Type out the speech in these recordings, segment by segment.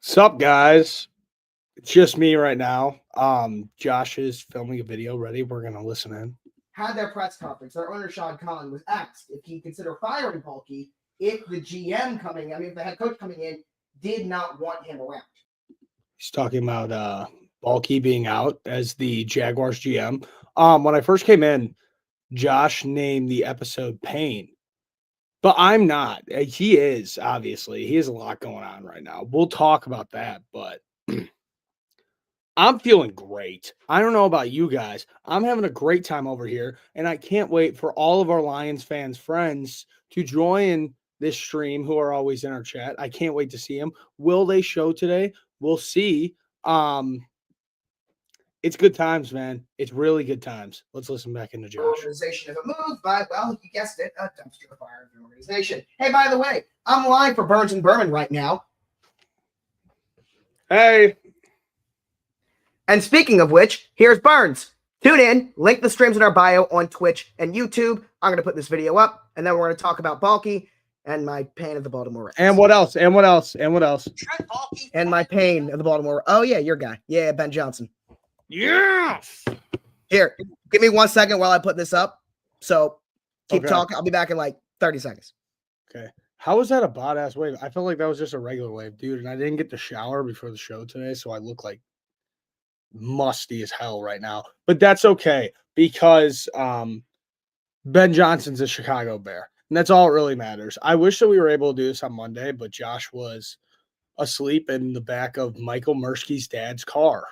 Sup, guys? It's just me right now. Josh is filming a video ready. We're gonna listen in. Had their press conference. Their owner, Sean Conlon, was asked if he'd consider firing Bulky if the if the head coach coming in did not want him around. He's talking about Balky being out as the Jaguars GM. When I first came in, Josh named the episode Pain. But I'm not. He is, obviously. He has a lot going on right now. We'll talk about that, but I'm feeling great. I don't know about you guys. I'm having a great time over here, and I can't wait for all of our Lions fans friends to join this stream who are always in our chat. I can't wait to see them. Will they show today? We'll see. It's good times, man. It's really good times. Let's listen back into Josh. Organization is a move by, well, you guessed it, a dumpster fire of an organization. Hey, by the way, I'm live for Burns and Berman right now. Hey. And speaking of which, here's Burns. Tune in, link the streams in our bio on Twitch and YouTube. I'm going to put this video up, and then we're going to talk about Balky and my pain of the Baltimore Ravens. And what else? And what else? And what else? And my pain of the Baltimore. Oh, yeah, your guy. Yeah, Ben Johnson. Yes. Here, give me 1 second while I put this up. So keep talking. I'll be back in like 30 seconds. Okay. How was that a bot-ass wave? I felt like that was just a regular wave, dude. And I didn't get to shower before the show today, so I look like musty as hell right now. But that's okay because Ben Johnson's a Chicago Bear. And that's all it really matters. I wish that we were able to do this on Monday, but Josh was asleep in the back of Michael Mursky's dad's car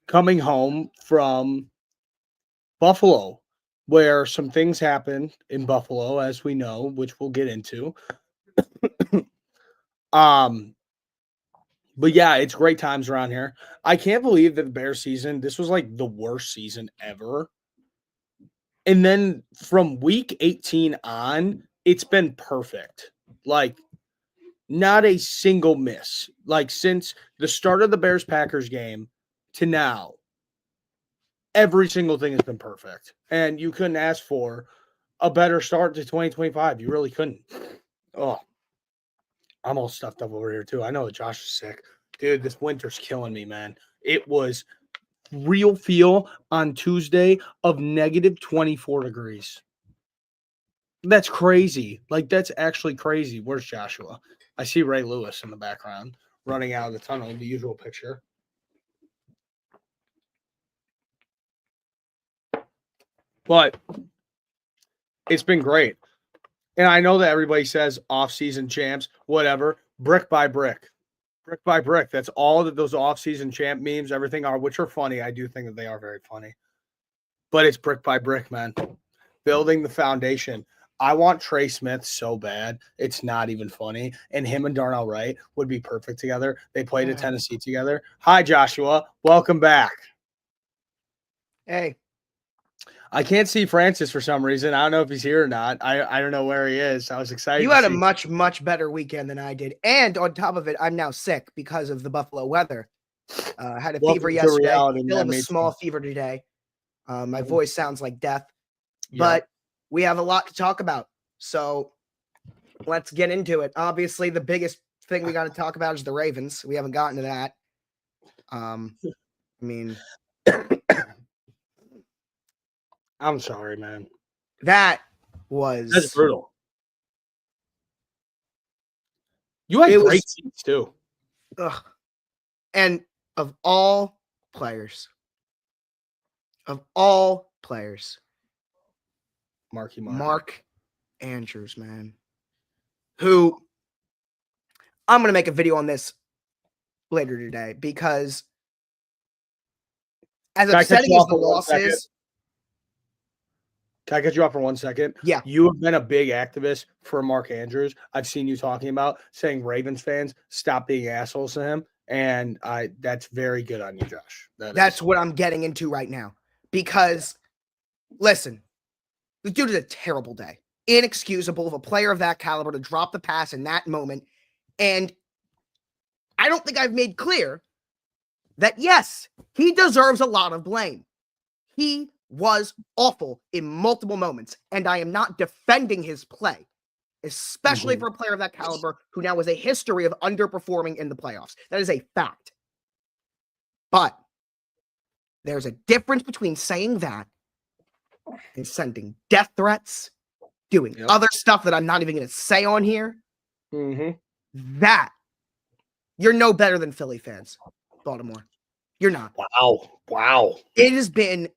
coming home from Buffalo, where some things happened in Buffalo, as we know, which we'll get into. But yeah, it's great times around here. I can't believe that the Bears season, this was like the worst season ever. And then from week 18 on, it's been perfect. Like, not a single miss. Like, since the start of the Bears-Packers game to now, every single thing has been perfect. And you couldn't ask for a better start to 2025. You really couldn't. Oh, I'm all stuffed up over here, too. I know that Josh is sick. Dude, this winter's killing me, man. It was real feel on Tuesday of negative 24 degrees. That's crazy. Like, that's actually crazy. Where's Joshua? I see Ray Lewis in the background running out of the tunnel, the usual picture. But it's been great. And I know that everybody says off-season champs, whatever, brick by brick. Brick by brick. That's all that those off-season champ memes, everything are, which are funny. I do think that they are very funny. But it's brick by brick, man. Building the foundation. I want Trey Smith so bad. It's not even funny. And him and Darnell Wright would be perfect together. They played at Tennessee together. Hi, Joshua. Welcome back. Hey. I can't see Francis for some reason. I don't know if he's here or not. I don't know where he is. I was excited. You had a much, much better weekend than I did. And on top of it, I'm now sick because of the Buffalo weather. I had a fever yesterday. Still have a small fever today. My voice sounds like death. Yeah. But we have a lot to talk about. So let's get into it. Obviously, the biggest thing we got to talk about is the Ravens. We haven't gotten to that. I'm sorry, man. That's brutal. You had great seats too. Ugh. And of all players, Mark Andrews, man, who I'm going to make a video on this later today because as upsetting as the loss is. Can I cut you off for 1 second? Yeah. You have been a big activist for Mark Andrews. I've seen you talking about saying Ravens fans stop being assholes to him. And that's very good on you, Josh. That's what I'm getting into right now. Because, listen, the dude is a terrible day. Inexcusable of a player of that caliber to drop the pass in that moment. And I don't think I've made clear that, yes, he deserves a lot of blame. He was awful in multiple moments, and I am not defending his play. especially for a player of that caliber who now has a history of underperforming in the playoffs. That is a fact. But there's a difference between saying that and sending death threats, doing other stuff that I'm not even going to say on here. That you're no better than Philly fans, Baltimore. You're not. Wow. It has been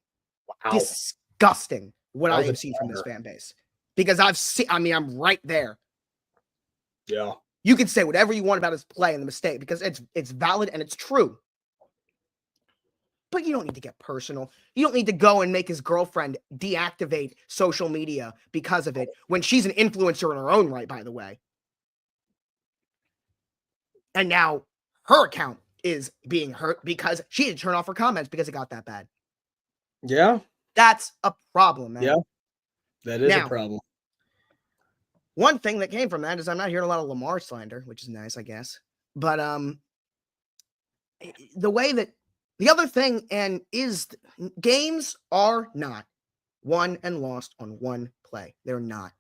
disgusting what I have seen from this fan base. Because I'm right there. Yeah. You can say whatever you want about his play and the mistake because it's valid and it's true. But you don't need to get personal. You don't need to go and make his girlfriend deactivate social media because of it when she's an influencer in her own right, by the way. And now her account is being hurt because she had to turn off her comments because it got that bad. Yeah. That's a problem, man. Yeah. That is a problem. One thing that came from that is I'm not hearing a lot of Lamar slander, which is nice, I guess. But the other thing is games are not won and lost on one play. They're not.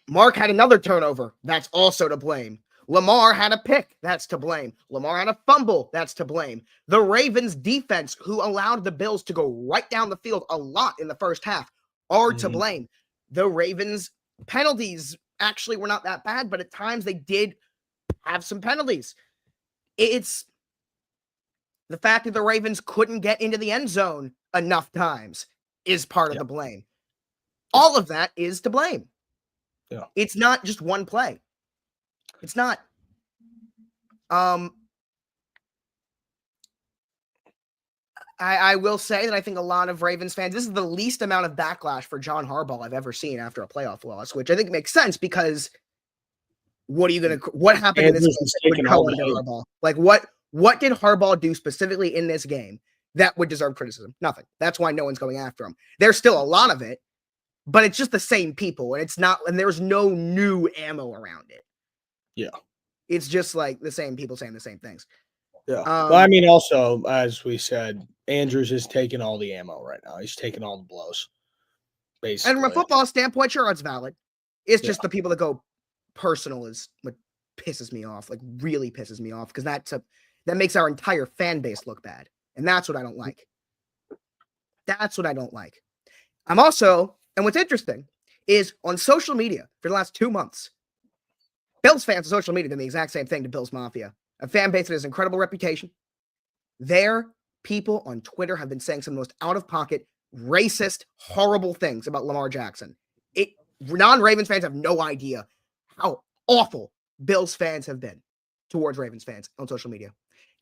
Mark had another turnover. That's also to blame. Lamar had a pick. That's to blame. Lamar had a fumble. That's to blame. The Ravens defense, who allowed the Bills to go right down the field a lot in the first half, are to blame. The Ravens penalties actually were not that bad, but at times they did have some penalties. It's the fact that the Ravens couldn't get into the end zone enough times is part of the blame. All of that is to blame. Yeah. It's not just one play. It's not. I will say that I think a lot of Ravens fans, this is the least amount of backlash for John Harbaugh I've ever seen after a playoff loss, which I think makes sense because what happened in this game would go under Harbaugh? Like what did Harbaugh do specifically in this game that would deserve criticism? Nothing. That's why no one's going after him. There's still a lot of it, but it's just the same people, and there's no new ammo around it. Yeah. It's just like the same people saying the same things. Yeah. But I mean, also, as we said, Andrews is taking all the ammo right now. He's taking all the blows. Basically. And from a football standpoint, sure, it's valid. It's just the people that go personal is what pisses me off, like really pisses me off, because that makes our entire fan base look bad. And that's what I don't like. That's what I don't like. And what's interesting is on social media for the last 2 months, Bills fans on social media did the exact same thing to Bills Mafia, a fan base that has incredible reputation. Their people on Twitter have been saying some of the most out-of-pocket, racist, horrible things about Lamar Jackson. Non-Ravens fans have no idea how awful Bills fans have been towards Ravens fans on social media.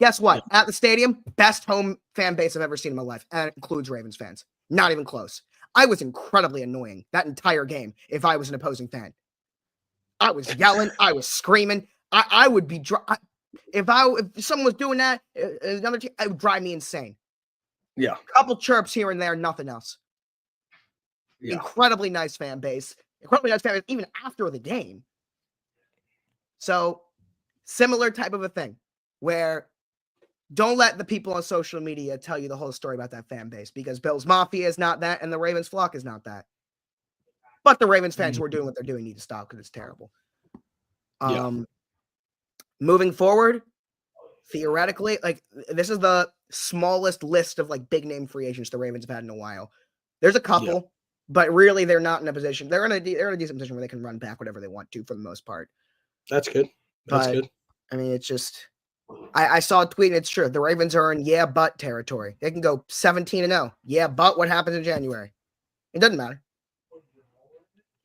Guess what? At the stadium, best home fan base I've ever seen in my life, and it includes Ravens fans. Not even close. I was incredibly annoying that entire game if I was an opposing fan. I was yelling. I was screaming. I would be if someone was doing that, another team, it would drive me insane. Yeah. A couple chirps here and there, nothing else. Yeah. Incredibly nice fan base. Incredibly nice fan base even after the game. So, similar type of a thing where don't let the people on social media tell you the whole story about that fan base, because Bills Mafia is not that and the Ravens flock is not that. But the Ravens fans who are doing what they're doing need to stop because it's terrible. Moving forward, theoretically, like this is the smallest list of like big name free agents the Ravens have had in a while. There's a couple, but really they're not in a position. They're in a decent position where they can run back whatever they want to for the most part. That's good. That's good. I mean, it's just I saw a tweet and it's true. The Ravens are in but territory. They can go 17-0. Yeah, but what happens in January? It doesn't matter.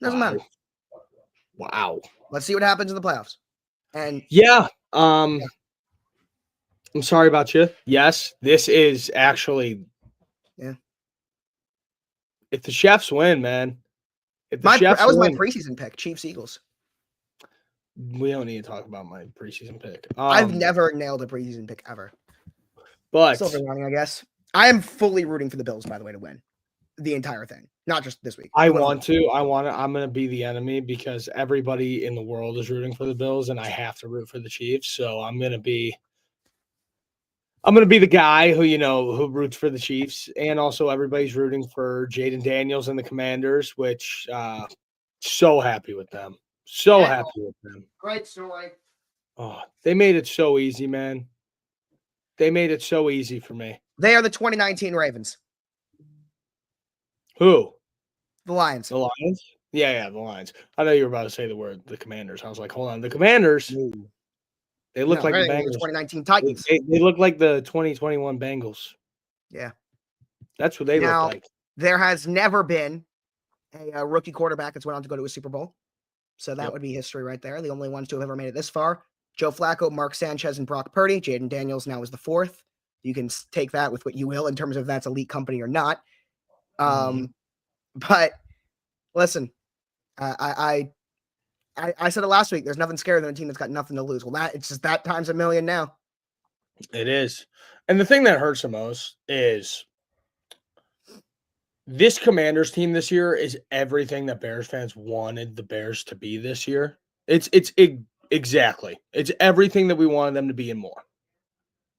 Doesn't matter. Wow. Let's see what happens in the playoffs. And I'm sorry about you. Yes, this is actually if the Chefs win, man. If the Chefs was my preseason pick, Chiefs Eagles. We don't need to talk about my preseason pick. I've never nailed a preseason pick ever. But silver lining, I guess. I am fully rooting for the Bills, by the way, to win the entire thing, not just this week. I'm going to be the enemy because everybody in the world is rooting for the Bills and I have to root for the Chiefs. So I'm going to be the guy who roots for the Chiefs, and also everybody's rooting for Jaden Daniels and the Commanders, which So happy with them. So happy with them. Great story. Oh, they made it so easy, man. They made it so easy for me. They are the 2019 Ravens. Who? The Lions. The Lions? Yeah, the Lions. I know you were about to say the Commanders. I was like, hold on. The Commanders, they look like the Bengals. 2019 Titans. They look like the 2021 Bengals. Yeah. That's what they look like. There has never been a rookie quarterback that's went on to go to a Super Bowl. So that would be history right there. The only ones to have ever made it this far. Joe Flacco, Mark Sanchez, and Brock Purdy. Jaden Daniels now is the fourth. You can take that with what you will in terms of that's elite company or not. But listen, I said it last week. There's nothing scarier than a team that's got nothing to lose. Well, it's just that times a million now. It is. And the thing that hurts the most is this Commanders team this year is everything that Bears fans wanted the Bears to be this year. It's exactly. It's everything that we wanted them to be and more.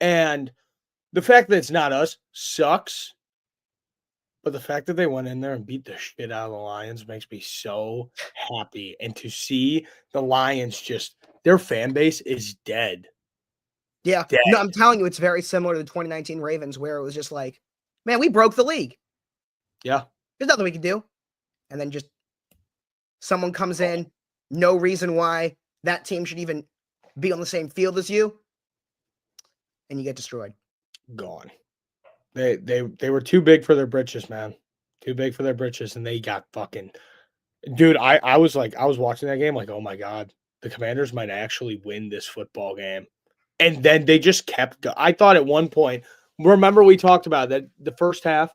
And the fact that it's not us sucks. But the fact that they went in there and beat the shit out of the Lions makes me so happy. And to see the Lions their fan base is dead. Yeah. Dead. No, I'm telling you, it's very similar to the 2019 Ravens where it was just like, man, we broke the league. Yeah. There's nothing we can do. And then just someone comes in, no reason why that team should even be on the same field as you, and you get destroyed. Gone. They were too big for their britches, man. Too big for their britches, and they got fucking. Dude, I was watching that game like, oh my God, the Commanders might actually win this football game. And then they just kept going. I thought at one point, remember we talked about that the first half,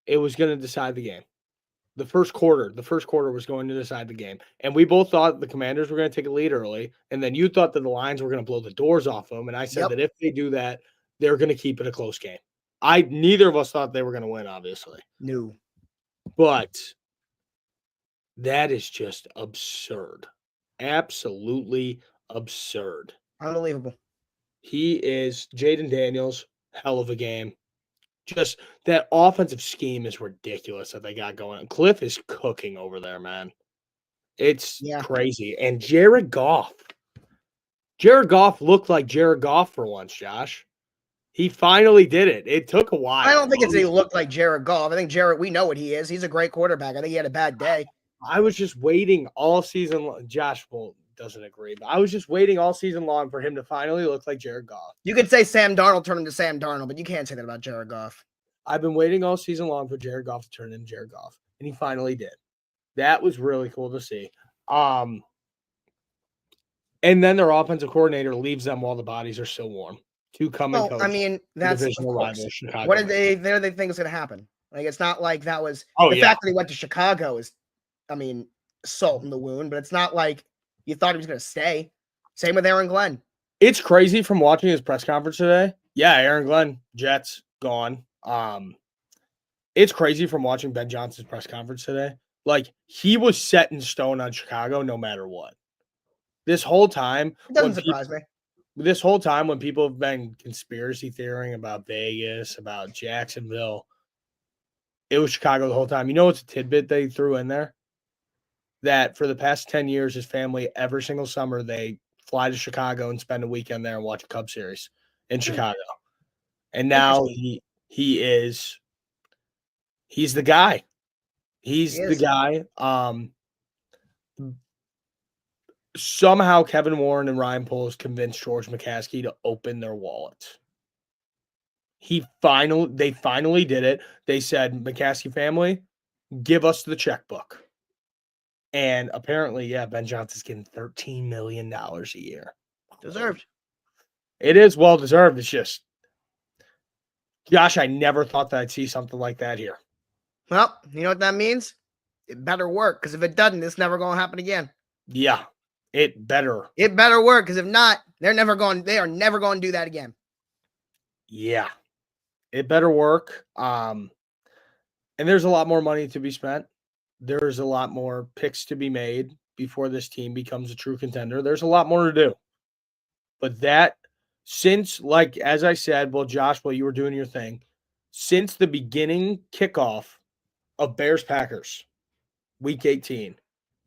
it was going to decide the game. The first quarter was going to decide the game. And we both thought the Commanders were going to take a lead early. And then you thought that the Lions were going to blow the doors off them. And I said that if they do that, they're going to keep it a close game. Neither of us thought they were going to win, obviously. No. But that is just absurd. Absolutely absurd. Unbelievable. He is Jaden Daniels, hell of a game. Just that offensive scheme is ridiculous that they got going on. Cliff is cooking over there, man. It's crazy. And Jared Goff looked like Jared Goff for once, Josh. He finally did it. It took a while. I don't think he looked like Jared Goff. I think we know what he is. He's a great quarterback. I think he had a bad day. I was just waiting all season long. Josh doesn't agree, but I was just waiting all season long for him to finally look like Jared Goff. You could say Sam Darnold turned into Sam Darnold, but you can't say that about Jared Goff. I've been waiting all season long for Jared Goff to turn into Jared Goff, and he finally did. That was really cool to see. And then their offensive coordinator leaves them while the bodies are still warm to come and coach. I mean, that's divisional rival Chicago. What did they think was going to happen? Like, it's not like that was the fact that he went to Chicago is, I mean, salt in the wound, but it's not like you thought he was going to stay. Same with Aaron Glenn. It's crazy from watching his press conference today. Yeah, Aaron Glenn, Jets, gone. It's crazy from watching Ben Johnson's press conference today. Like, he was set in stone on Chicago no matter what. This whole time, it doesn't surprise me. This whole time when people have been conspiracy theorying about Vegas, about Jacksonville, it was Chicago the whole time. You know what's a tidbit they threw in there? That for the past 10 years, his family, every single summer, they fly to Chicago and spend a weekend there and watch a Cubs series in Chicago. And now he's the guy. He's the guy. Somehow Kevin Warren and Ryan Poles convinced George McCaskey to open their wallets. They finally did it. They said, McCaskey family, give us the checkbook. And apparently, Ben Johnson's getting $13 million a year. Deserved. It is well deserved. It's just, gosh, I never thought that I'd see something like that here. Well, you know what that means? It better work, because if it doesn't, it's never going to happen again. Yeah, it better. It better work, because if not, they are never going to do that again. Yeah, it better work. And there's a lot more money to be spent. There's a lot more picks to be made before this team becomes a true contender. There's a lot more to do. But since, like, as I said, well, Josh, while you were doing your thing, since the beginning kickoff of Bears-Packers, week 18.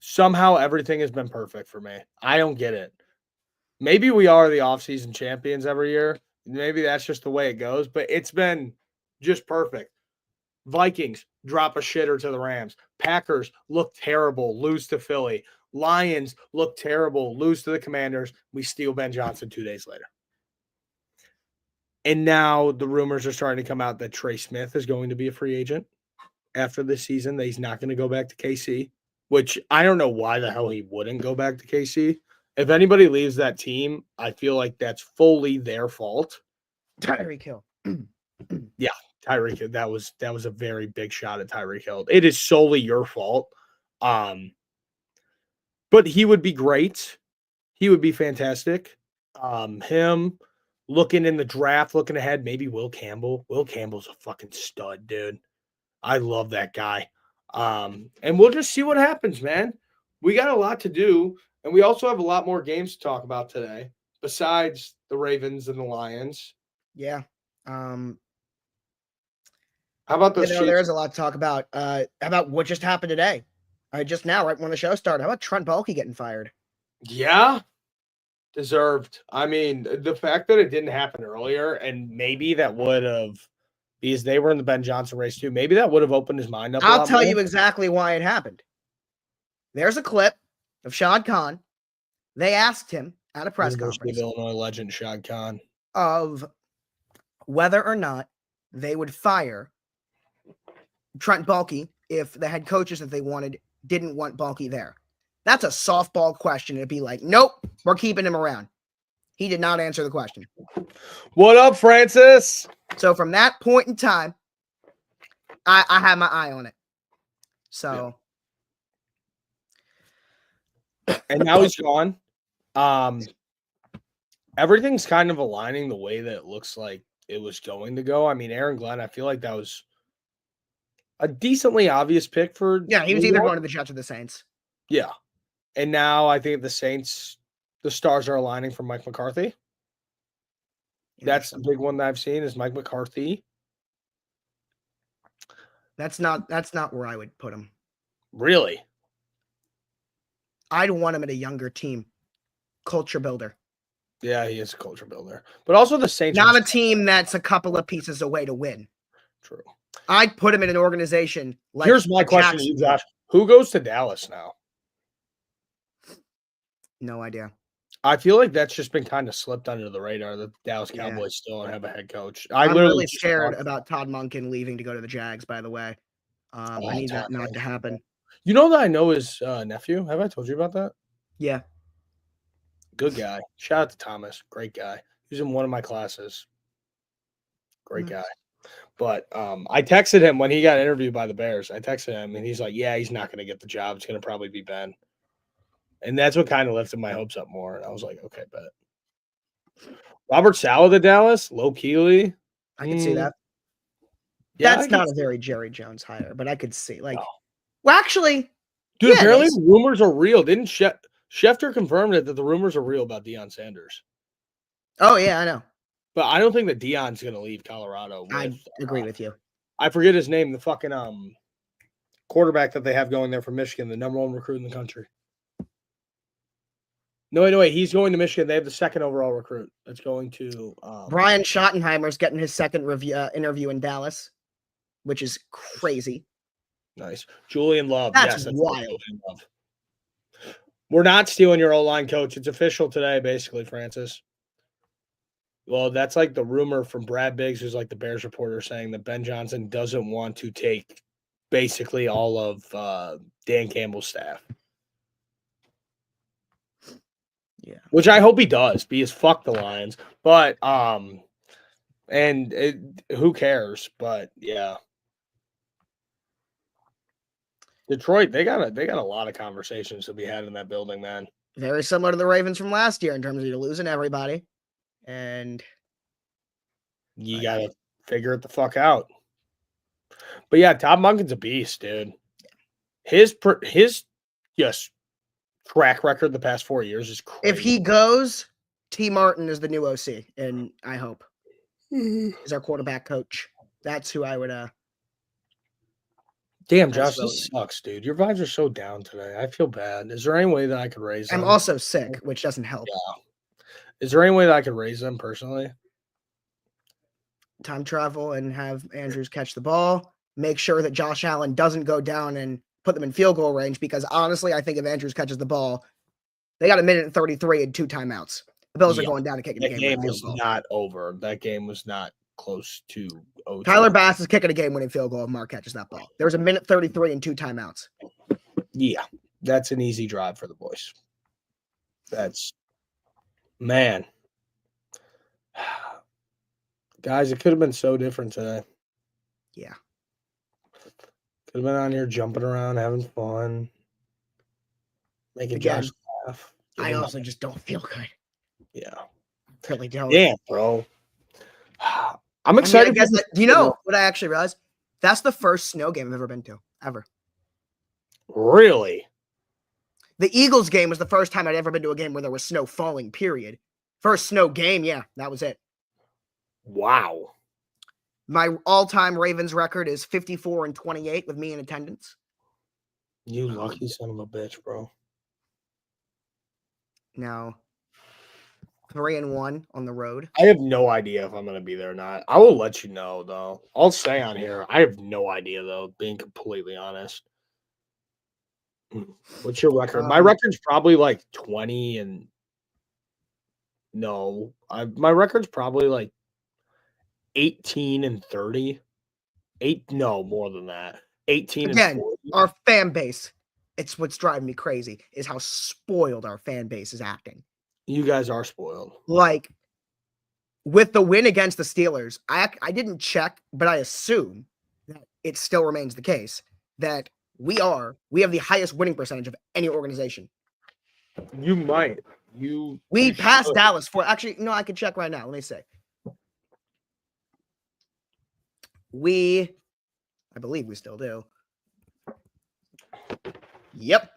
Somehow everything has been perfect for me. I don't get it. Maybe we are the offseason champions every year. Maybe that's just the way it goes, but it's been just perfect. Vikings drop a shitter to the Rams. Packers look terrible, lose to Philly. Lions look terrible, lose to the Commanders. We steal Ben Johnson 2 days later. And now the rumors are starting to come out that Trey Smith is going to be a free agent after this season, that he's not going to go back to KC, which I don't know why the hell he wouldn't go back to KC. If anybody leaves that team, I feel like that's fully their fault. Tyreek Hill. Yeah, Tyreek Hill. That was a very big shot at Tyreek Hill. It is solely your fault. But he would be great. He would be fantastic. Him looking in the draft, looking ahead, maybe Will Campbell. Will Campbell's a fucking stud, dude. I love that guy. And we'll just see what happens, man. We got a lot to do, and we also have a lot more games to talk about today, besides the Ravens and the Lions. Yeah. How about those? There is a lot to talk about. About what just happened today. Just now, right when the show started. How about Trent Baalke getting fired? Yeah. Deserved. I mean, the fact that it didn't happen earlier, and maybe that would have, because they were in the Ben Johnson race too, maybe that would have opened his mind up. I'll tell you exactly why it happened. There's a clip of Shad Khan. They asked him at a press conference, Illinois legend Shad Khan, of whether or not they would fire Trent Baalke if the head coaches that they wanted didn't want Baalke there. That's a softball question. It'd be like, nope, we're keeping him around. He did not answer the question. What up, Francis? So from that point in time, I had my eye on it. So. Yeah. And now he's gone. Everything's kind of aligning the way that it looks like it was going to go. I mean, Aaron Glenn, I feel like that was a decently obvious pick for. Yeah, he was either going to the Jets or the Saints. Yeah. And now I think the Saints, the stars are aligning for Mike McCarthy. That's the big one that I've seen is Mike McCarthy. That's not where I would put him. Really? I'd want him at a younger team. Culture builder. Yeah, he is a culture builder. But also the Saints. Not a team that's a couple of pieces away to win. True. I'd put him in an organization like Here's my question to you, Josh. Who goes to Dallas now? No idea. I feel like that's just been kind of slipped under the radar. The Dallas Cowboys still don't have a head coach. I'm really scared about Todd Monken leaving to go to the Jags, by the way. I need that not to happen. You know that I know his nephew? Have I told you about that? Yeah. Good guy. Shout out to Thomas. Great guy. He was in one of my classes. Great guy. But I texted him when he got interviewed by the Bears. I texted him, and he's like, yeah, he's not going to get the job. It's going to probably be Ben. And that's what kind of lifted my hopes up more. And I was like, okay, bet. Robert Saleh to Dallas, Low Keeley. I can see that. Yeah, that's not a very Jerry Jones hire, but I could see well, actually, dude, apparently the rumors are real. Didn't Schefter confirmed it that the rumors are real about Deion Sanders? Oh yeah, I know. But I don't think that Deion's going to leave Colorado. I agree with you. I forget his name. The fucking quarterback that they have going there from Michigan, the number one recruit in the country. No, wait. He's going to Michigan. They have the second overall recruit. That's going to Brian Schottenheimer's getting his second interview in Dallas, which is crazy. Nice. Julian Love. That's wild. Love. We're not stealing your O-line coach. It's official today, basically, Francis. Well, that's like the rumor from Brad Biggs, who's like the Bears reporter, saying that Ben Johnson doesn't want to take basically all of Dan Campbell's staff. Yeah. Which I hope he does, because fuck the Lions. But who cares? But yeah. Detroit, they got a lot of conversations to be had in that building, man. Very similar to the Ravens from last year in terms of you're losing everybody. And you got to figure it the fuck out. But yeah, Todd Monken's a beast, dude. His just track record the past 4 years is crazy. If he goes, T. Martin is the new OC, and I hope is our quarterback coach. That's who I would. Damn, Josh, this sucks, dude. Your vibes are so down today. I feel bad. Is there any way that I could raise them? I'm also sick, which doesn't help. Yeah. Is there any way that I could raise them personally? Time travel and have Andrews catch the ball. Make sure that Josh Allen doesn't go down and put them in field goal range, because honestly, I think if Andrews catches the ball, they got a minute and 33 and 2 timeouts. The Bills are going down and kicking the game. That game was not over. That game was not close to OT. Tyler Bass is kicking a game-winning field goal if Mark catches that ball. There was a minute 33 and 2 timeouts. Yeah, that's an easy drive for the boys. That's, man. Guys, it could have been so different today. Yeah. Could have been on here jumping around, having fun, making Josh laugh. I also just don't feel good. Yeah. Really don't. Yeah, bro. I'm excited. I mean, do you know what I actually realized? That's the first snow game I've ever been to, ever. Really? The Eagles game was the first time I'd ever been to a game where there was snow falling, period. First snow game, yeah, that was it. Wow. My all-time Ravens record is 54-28 with me in attendance. You lucky son of a bitch, bro. Now, 3-1 on the road. I have no idea if I'm going to be there or not. I will let you know, though. I'll stay on here. I have no idea, though, being completely honest. What's your record? My record's probably like 20 and... No. My record's probably like 18 and 30. No, more than that. 18 Again, and 40. Our fan base, it's what's driving me crazy, is how spoiled our fan base is acting. You guys are spoiled. Like, with the win against the Steelers, I didn't check, but I assume that it still remains the case that we have the highest winning percentage of any organization. You might. We passed Dallas for, actually, no, I can check right now. Let me say. I believe we still do. Yep.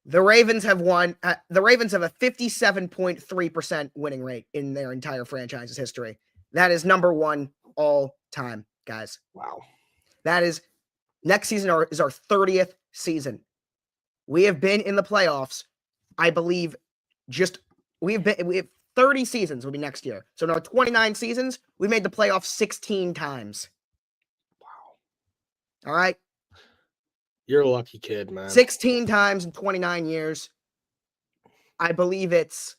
The Ravens have won. The Ravens have a 57.3% winning rate in their entire franchise's history. That is number one all time, guys. Wow. That is next season is our 30th season. We have been in the playoffs, I believe. We have 30 seasons will be next year. So now 29 seasons, we made the playoffs 16 times. Wow. All right. You're a lucky kid, man. 16 times in 29 years. I believe it's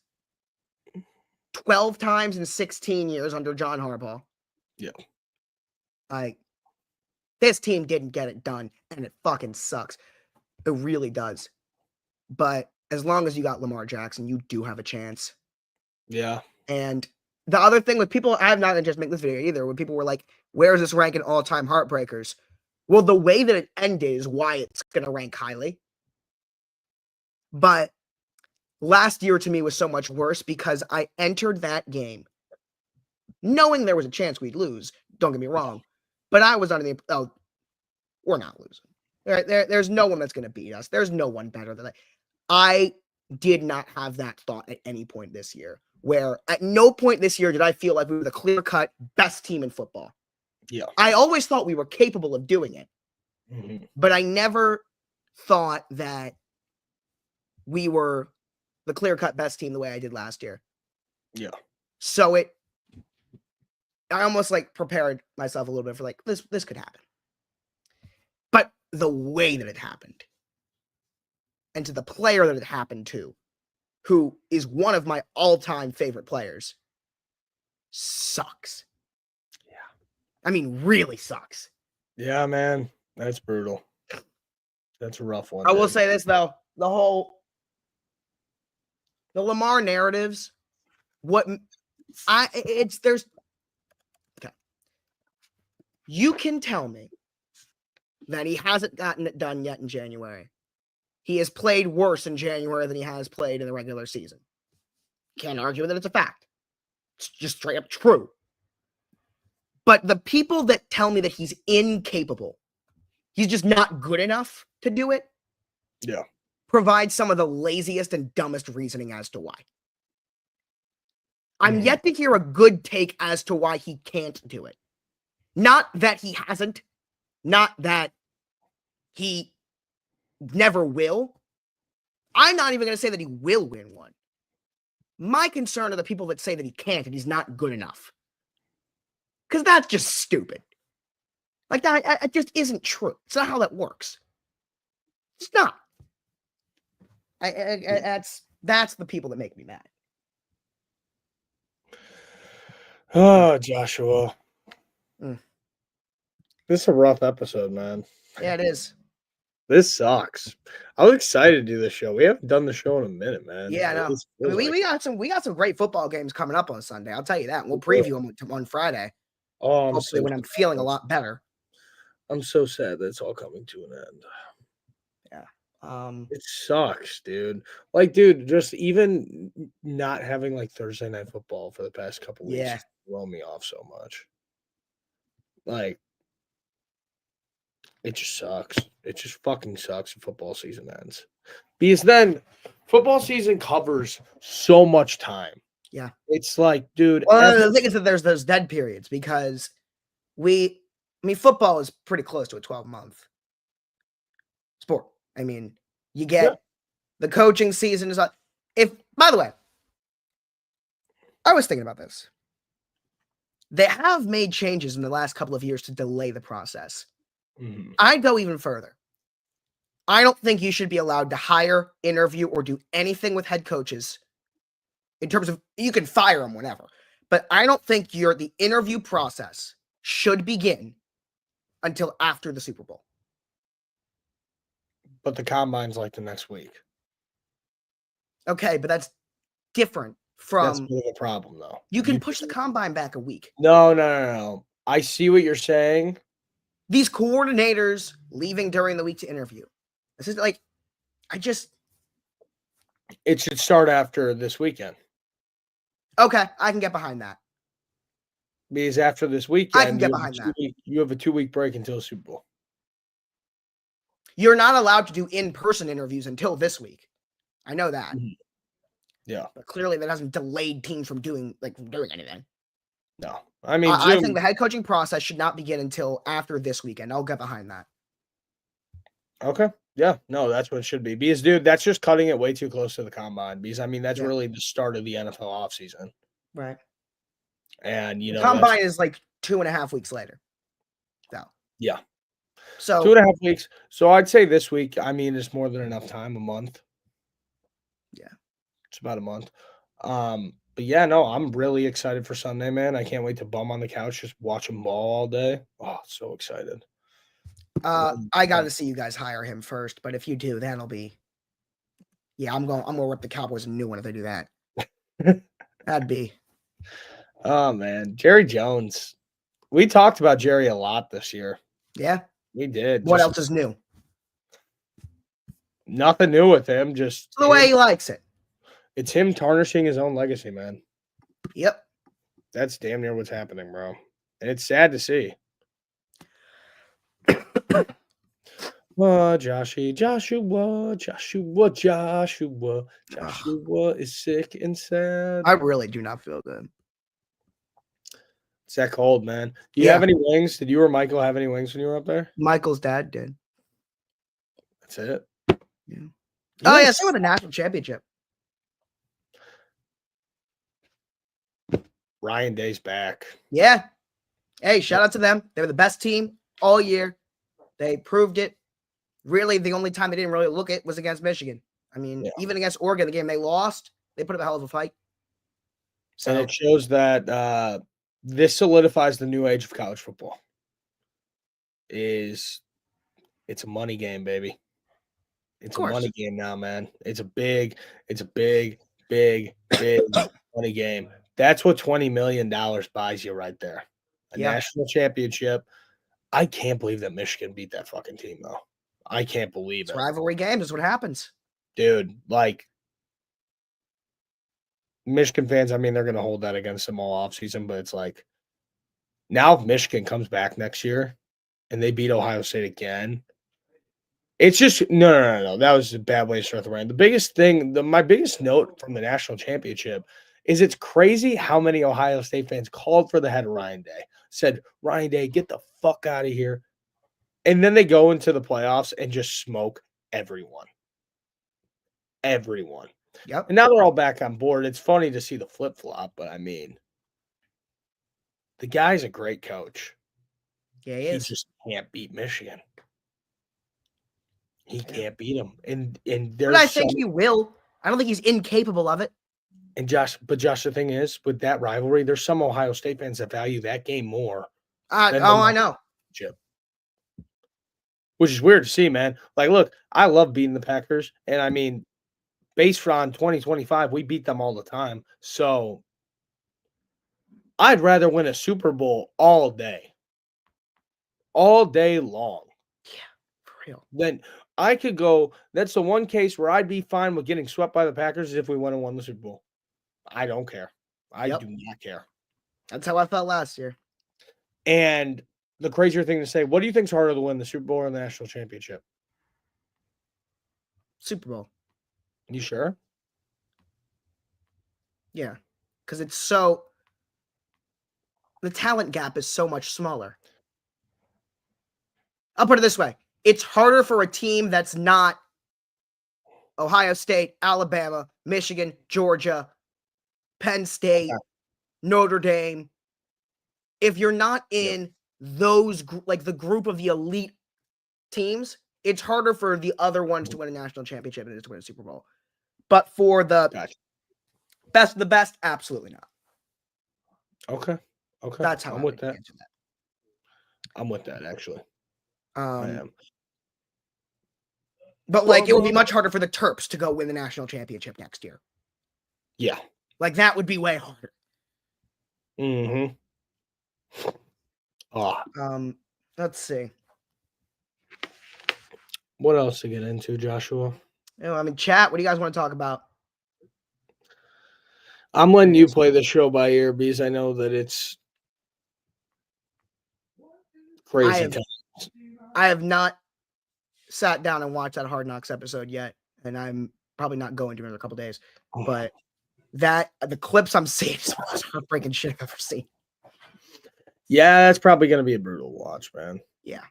12 times in 16 years under John Harbaugh. Yeah. Like, this team didn't get it done, and it fucking sucks. It really does. But as long as you got Lamar Jackson, you do have a chance. Yeah. And the other thing with people, I have not just make this video either, when people were like, where is this rank in all-time heartbreakers? Well, the way that it ended is why it's going to rank highly. But last year to me was so much worse because I entered that game knowing there was a chance we'd lose. Don't get me wrong. But I was under the, we're not losing. There's no one that's going to beat us. There's no one better than that. I did not have that thought at any point this year, where at no point this year did I feel like we were the clear-cut best team in football. Yeah. I always thought we were capable of doing it, but I never thought that we were the clear-cut best team the way I did last year. Yeah. So I almost like prepared myself a little bit for like, this could happen. But the way that it happened, and to the player that it happened to, who is one of my all-time favorite players, sucks. Yeah. I mean, really sucks. Yeah, man. That's brutal. That's a rough one. I will say this, though. The Lamar narratives, okay. You can tell me that he hasn't gotten it done yet in January. He has played worse in January than he has played in the regular season. Can't argue that it's a fact. It's just straight up true. But the people that tell me that he's incapable, he's just not good enough to do it, provide some of the laziest and dumbest reasoning as to why. I'm yet to hear a good take as to why he can't do it. Not that he hasn't, Not that he never will. I'm not even going to say that he will win one. My concern are the people that say that he can't and he's not good enough. Because that's just stupid. Like, that it just isn't true. It's not how that works. It's not. That's the people that make me mad. Oh, Joshua. Mm. This is a rough episode, man. Yeah, it is. This sucks. I was excited to do this show. We haven't done the show in a minute, man. Yeah, I know. I mean, we got some great football games coming up on Sunday. I'll tell you that. We'll preview them on Friday. Oh, hopefully when I'm feeling a lot better. I'm so sad that it's all coming to an end. Yeah. It sucks, dude. Like, dude, just even not having like Thursday night football for the past couple weeks just thrown me off so much. Like, it just sucks. It just fucking sucks if football season ends. Because then football season covers so much time. Yeah. It's like, dude. Well, the thing is that there's those dead periods because football is pretty close to a 12-month sport. I mean, you get the coaching season is not. By the way, I was thinking about this. They have made changes in the last couple of years to delay the process. Mm-hmm. I'd go even further. I don't think you should be allowed to hire, interview, or do anything with head coaches in terms of you can fire them whenever. But I don't think the interview process should begin until after the Super Bowl. But the combine's like the next week. Okay, but that's different from. That's a bit of a problem, though. You can push the combine back a week. No. I see what you're saying. These coordinators leaving during the week to interview. This is like, it should start after this weekend. Okay, I can get behind that. Because after this weekend, I can get behind that. You have a 2-week break until Super Bowl. You're not allowed to do in-person interviews until this week. I know that. Mm-hmm. Yeah. But clearly that hasn't delayed teams from doing anything. No. I mean, I think the head coaching process should not begin until after this weekend. I'll get behind that. Okay. Yeah. No, that's what it should be. Because, dude, that's just cutting it way too close to the combine. Because, I mean, that's really the start of the NFL offseason. Right. And, the combine is like 2.5 weeks later. So. Yeah. So 2.5 weeks. So I'd say this week, I mean, it's more than enough time, a month. Yeah. It's about a month. But yeah, no, I'm really excited for Sunday, man. I can't wait to bum on the couch, just watch them ball all day. Oh, so excited. I got to see you guys hire him first, but if you do, that'll be. Yeah, I'm going to rip the Cowboys a new one if they do that. That'd be. Oh man, Jerry Jones. We talked about Jerry a lot this year. Yeah, we did. What else is new? Nothing new with him. Just the way he likes it. It's him tarnishing his own legacy, man. Yep. That's damn near what's happening, bro. And it's sad to see. Joshua is sick and sad. I really do not feel good. It's that cold, man. Do you have any wings? Did you or Michael have any wings when you were up there? Michael's dad did. That's it? Yeah. Oh, yeah. Same with the national championship. Ryan Day's back. Yeah. Hey, shout out to them. They were the best team all year. They proved it. Really, the only time they didn't really look it was against Michigan. I mean, even against Oregon, the game they lost, they put up a hell of a fight. So, and it shows that this solidifies the new age of college football. It's a money game, baby. It's a money game now, man. It's a big money game. That's what $20 million buys you right there. A national championship. I can't believe that Michigan beat that fucking team, though. I can't believe it. Rivalry games is what happens. Dude, like, Michigan fans, I mean, they're going to hold that against them all offseason, but it's like, now if Michigan comes back next year and they beat Ohio State again, it's just, no. That was a bad way to start the run. The biggest thing, my biggest note from the national championship is it's crazy how many Ohio State fans called for the head of Ryan Day. Said, Ryan Day, get the fuck out of here. And then they go into the playoffs and just smoke everyone. Everyone. Yep. And now they're all back on board. It's funny to see the flip-flop, but I mean, the guy's a great coach. Yeah, He just can't beat Michigan. He can't beat them. And there's but I think he will. I don't think he's incapable of it. And Josh, the thing is, with that rivalry, there's some Ohio State fans that value that game more. I know. Which is weird to see, man. Like, look, I love beating the Packers. And I mean, based on 2025, we beat them all the time. So I'd rather win a Super Bowl all day long. Yeah, for real. Then I could go. That's the one case where I'd be fine with getting swept by the Packers if we went and won the Super Bowl. I don't care. I do not care. That's how I felt last year. And the crazier thing to say, what do you think's harder to win, the Super Bowl or the national championship? Super Bowl. You sure? Yeah. Because the talent gap is so much smaller. I'll put it this way. It's harder for a team that's not Ohio State, Alabama, Michigan, Georgia, Penn State, Notre Dame. If you're not in those, like the group of the elite teams, it's harder for the other ones to win a national championship than it is to win a Super Bowl. But for the best of the best, absolutely not. Okay. That's how I'm with that. I'm with that, actually. I am. But like, it would be much harder for the Terps to go win the national championship next year. Yeah. Like, that would be way harder. Mm-hmm. Oh. Let's see. What else to get into, Joshua? I mean, chat, what do you guys want to talk about? I'm letting you play the show by ear because I know that it's crazy times. I have not sat down and watched that Hard Knocks episode yet, and I'm probably not going to in a couple days. But the clips I'm seeing is the most heartbreaking shit I've ever seen. Yeah, that's probably going to be a brutal watch, man. Yeah.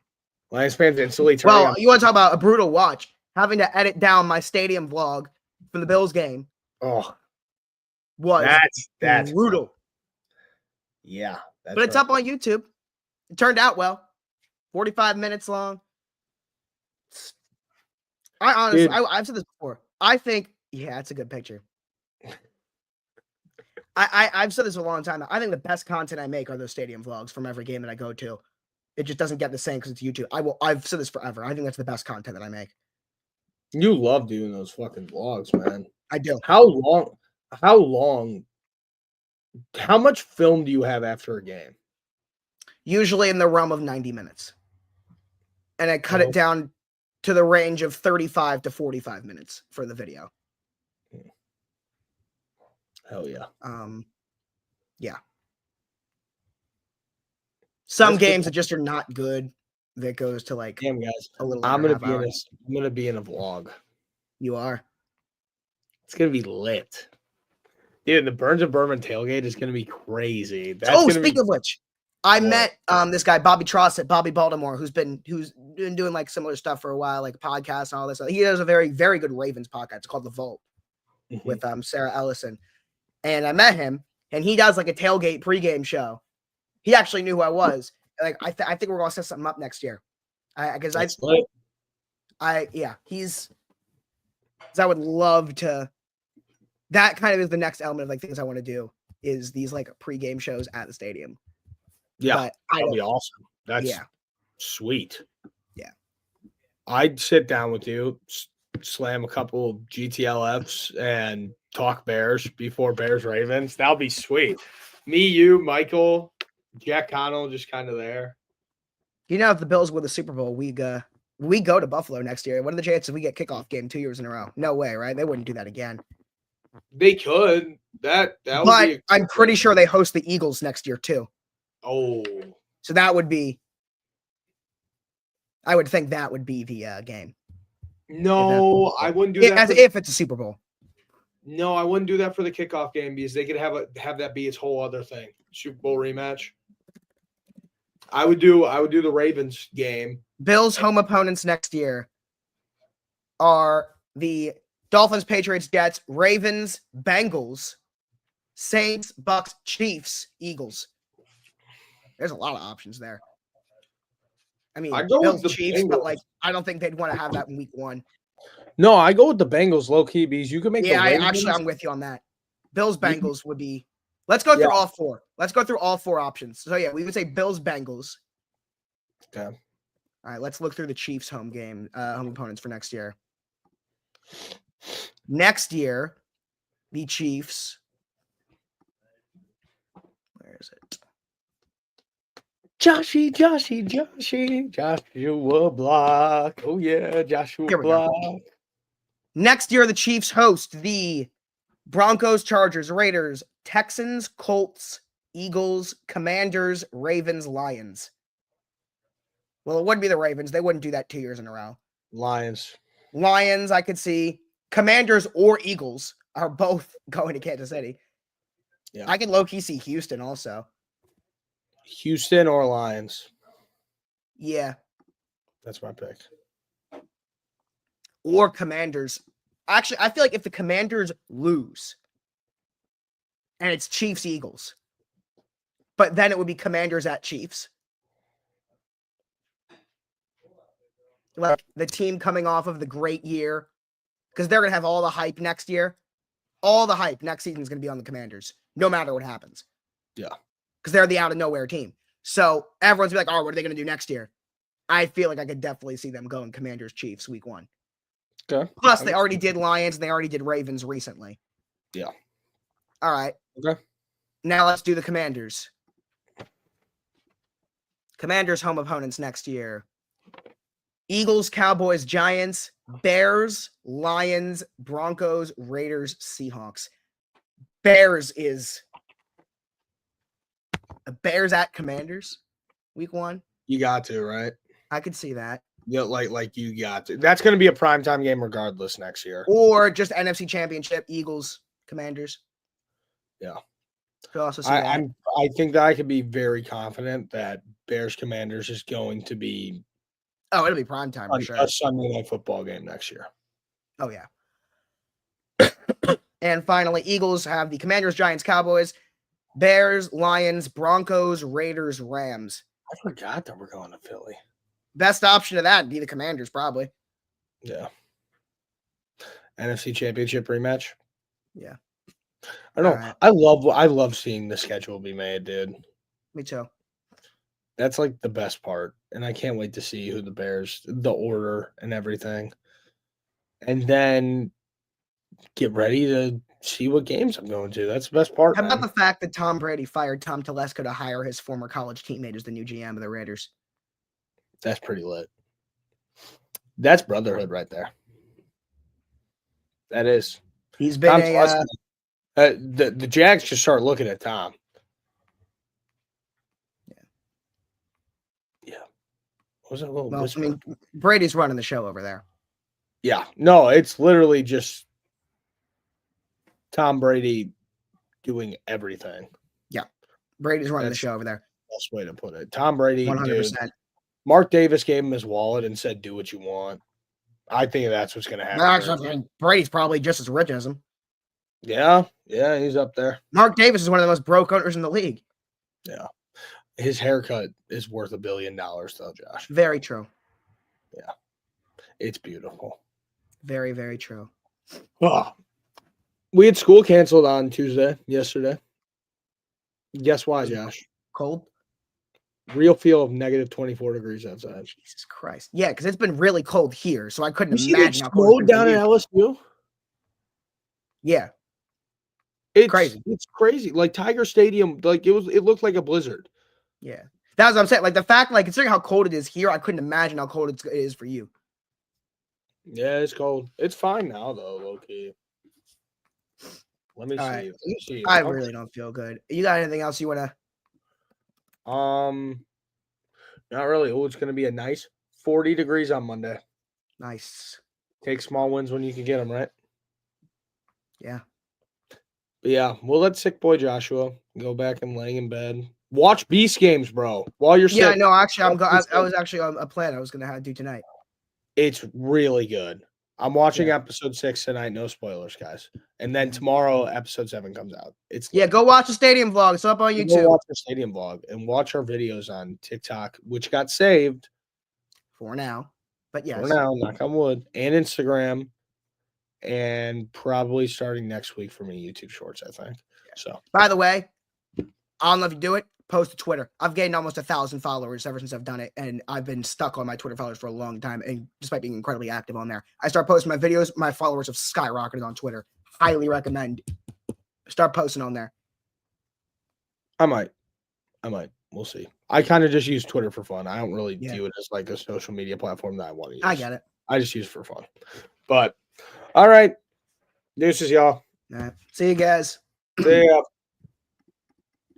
Lions fans instantly turning Well, you want to talk about a brutal watch? Having to edit down my stadium vlog from the Bills game. Oh, was that's brutal. Yeah. But it's up on YouTube. It turned out well. 45 minutes long. I honestly, I've said this before. I think, yeah, it's a good picture. I've said this for a long time. I think the best content I make are those stadium vlogs from every game that I go to. It just doesn't get the same because it's YouTube. I've said this forever. I think that's the best content that I make. You love doing those fucking vlogs, man. I do. How much film do you have after a game? Usually in the realm of 90 minutes. And I cut it down to the range of 35 to 45 minutes for the video. Hell yeah. Yeah. Some games that just are not good. That goes to like, damn guys, a little. I'm gonna be in a vlog. You are. It's gonna be lit, dude. The Burns and Berman tailgate is gonna be crazy. Speaking of which, I met this guy Bobby Tross at Bobby Baltimore, who's been doing like similar stuff for a while, like podcasts and all this. He has a very, very good Ravens podcast. It's called The Vault with Sarah Ellison, and I met him, and he does like a tailgate pregame show. He actually knew who I was. Like I think we're gonna set something up next year. I would love to. That kind of is the next element of like things I want to do is these like pregame shows at the stadium. Yeah, that'd be awesome. That's sweet. Yeah, I'd sit down with you, slam a couple of GTLFs, and talk Bears before Bears Ravens. That'll be sweet. Me, you, Michael, Jack Connell, just kind of there. You know, if the Bills win the Super Bowl, we go to Buffalo next year. What are the chances we get kickoff game 2 years in a row? No way, right? They wouldn't do that again. They could. That would but I'm pretty sure they host the Eagles next year too. Oh, so that would be. I would think that would be the game. No, I wouldn't do that. If it's a Super Bowl. No, I wouldn't do that for the kickoff game because they could have that be its whole other thing. Super Bowl rematch. I would do the Ravens game. Bills' home opponents next year are the Dolphins, Patriots, Jets, Ravens, Bengals, Saints, Bucks, Chiefs, Eagles. There's a lot of options there. I mean, Bills, Chiefs, Bengals. But like, I don't think they'd want to have that in week 1. No, I go with the Bengals low key because you can make. Yeah, I'm with you on that. Bills, Bengals would be. Let's go through all 4. Let's go through all 4 options. So yeah, we would say Bills, Bengals. Okay. All right, let's look through the Chiefs' home opponents for next year. Next year, the Chiefs. Where is it? Joshua Block. Oh yeah, Joshua Block. Next year, the Chiefs host the Broncos, Chargers, Raiders, Texans, Colts, Eagles, Commanders, Ravens, Lions. Well, it wouldn't be the Ravens. They wouldn't do that 2 years in a row. Lions, I could see. Commanders or Eagles are both going to Kansas City. Yeah. I can low-key see Houston also. Houston or Lions. Yeah. That's my pick. Or Commanders. Actually, I feel like if the Commanders lose and it's Chiefs, Eagles, but then it would be Commanders at Chiefs. Like the team coming off of the great year, because they're going to have all the hype next year. All the hype next season is going to be on the Commanders, no matter what happens. Yeah. Because they're the out-of-nowhere team. So everyone's going to be like, oh, what are they going to do next year? I feel like I could definitely see them going Commanders-Chiefs week 1. Okay. Plus, they already did Lions, and they already did Ravens recently. Yeah. All right. Okay. Now let's do the Commanders. Commanders' home opponents next year. Eagles, Cowboys, Giants, Bears, Lions, Broncos, Raiders, Seahawks. Bears at Commanders week 1. You got to, right? I could see that. Yeah, like you got to. That's going to be a primetime game regardless next year. Or just NFC Championship, Eagles, Commanders. Yeah. Could also see that. I think that I could be very confident that Bears Commanders is going to be. Oh, it'll be primetime for sure. A Sunday night football game next year. Oh, yeah. And finally, Eagles have the Commanders, Giants, Cowboys, Bears, Lions, Broncos, Raiders, Rams. I forgot that we're going to Philly. Best option of that would be the Commanders, probably. Yeah. NFC Championship rematch. Yeah. I don't know. Right. I love seeing the schedule be made, dude. Me too. That's like the best part. And I can't wait to see who the Bears, the order and everything. And then get ready to see what games I'm going to. That's the best part. How about the fact that Tom Brady fired Tom Telesco to hire his former college teammate as the new GM of the Raiders? That's pretty lit. That's brotherhood right there. That is. He's been the Jags just start looking at Tom. Yeah. What was that little whisper? I mean, Brady's running the show over there. Yeah. No, it's literally just Tom Brady doing everything. Yeah. Brady's running the show over there. Best way to put it. Tom Brady, 100%. Dude, Mark Davis gave him his wallet and said, do what you want. I think that's what's going to happen. Actually, Brady's probably just as rich as him. Yeah. Yeah, he's up there. Mark Davis is one of the most broke owners in the league. Yeah. His haircut is worth $1 billion, though, Josh. Very true. Yeah. It's beautiful. Very, very true. Oh. We had school canceled on yesterday. Guess why, Josh? Cold? Real feel of negative 24 degrees outside. Jesus Christ. Yeah, because it's been really cold here, so I couldn't imagine how cold it down at LSU. Yeah. It's crazy. It's crazy. Like Tiger Stadium, like it looked like a blizzard. Yeah. That's what I'm saying. Like the fact, like considering how cold it is here, I couldn't imagine how cold it is for you. Yeah, it's cold. It's fine now though, low-key. Let me see. I really don't feel good. You got anything else you want to? Not really. Oh, it's going to be a nice 40 degrees on Monday. Nice. Take small wins when you can get them, right? Yeah. But yeah, we'll let sick boy Joshua go back and lay in bed, Watch Beast games, bro. While you're Yeah, sick. no, actually, I was actually on a plan I was gonna do tonight. It's really good. I'm watching episode 6 tonight. No spoilers, guys. And then tomorrow, episode 7 comes out. It's go watch the stadium vlog. It's up on YouTube. Go watch the stadium vlog and watch our videos on TikTok, which got saved for now. But yes, for now, knock on wood, and Instagram, and probably starting next week for me, YouTube Shorts. I think. So, by the way, I don't know if you do it. Post to Twitter. I've gained almost 1,000 followers ever since I've done it, and I've been stuck on my Twitter followers for a long time. And despite being incredibly active on there, I start posting my videos. My followers have skyrocketed on Twitter. Highly recommend. Start posting on there. I might. We'll see. I kind of just use Twitter for fun. I don't really view it as like a social media platform that I want to use. I get it. I just use it for fun. But all right, deuces, y'all. All right. See you guys. See ya.